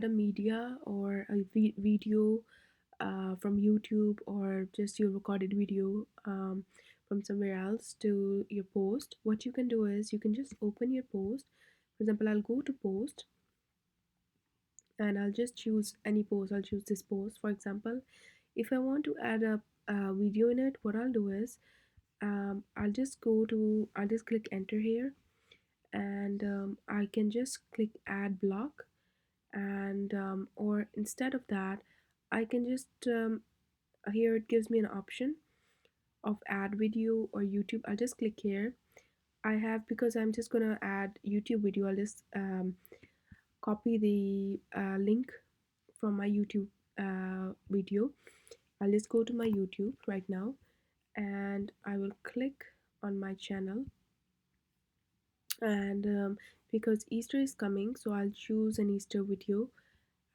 a media or a video from YouTube, or just your recorded video from somewhere else to your post, what you can do is you can just open your post. For example, I'll go to post and I'll just choose any post. I'll choose this post, for example. If I want to add a video in it, what I'll do is I'll just click enter here, and I can just click add block, and or instead of that, I can just here it gives me an option of add video or YouTube. I'll just click here. I have, because I'm just gonna add YouTube video, I'll just copy the link from my YouTube video. I'll just go to my YouTube right now, and I will click on my channel, and because Easter is coming, so I'll choose an Easter video,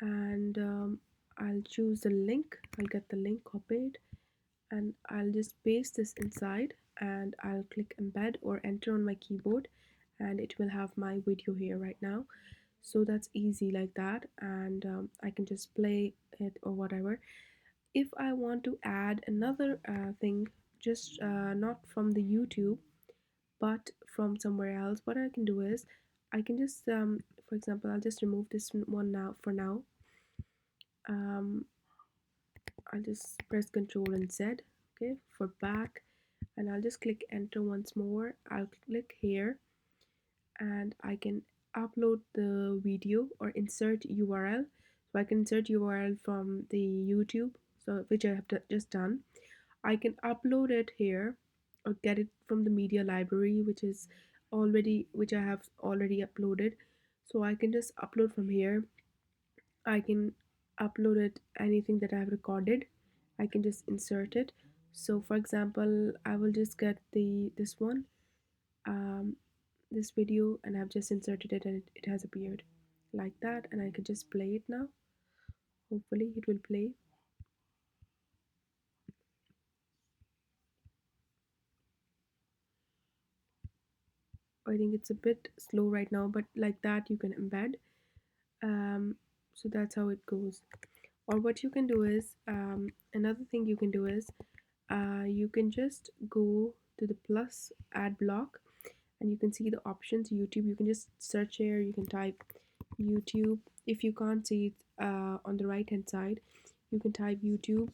and I'll choose the link. I'll get the link copied, and I'll just paste this inside, and I'll click embed or enter on my keyboard, and it will have my video here right now. So that's easy like that, and I can just play it or whatever. If I want to add another thing, just not from the YouTube but from somewhere else, what I can do is I can just for example, I'll just remove this one now for now. um, I'll just press Ctrl and Z, okay, for back, and I'll just click enter once more. I'll click here, and I can upload the video or insert URL. So I can insert URL from the YouTube, so which I have just done. I can upload it here or get it from the media library, which I have already uploaded. So I can just upload from here. I can upload it anything that I have recorded. I can just insert it. So for example, I will just get the this one, um, this video, and I've just inserted it, and it has appeared like that, and I can just play it now. Hopefully it will play. I think it's a bit slow right now, but like that you can embed. um, so that's how it goes. Or what you can do is, another thing you can do is, you can just go to the plus ad block, and you can see the options YouTube. You can just search here, you can type YouTube. If you can't see it on the right hand side, you can type YouTube,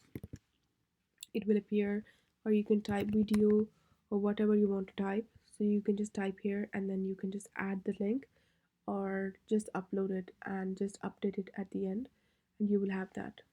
it will appear. Or you can type video or whatever you want to type. So you can just type here, and then you can just add the link or just upload it and just update it at the end, and you will have that.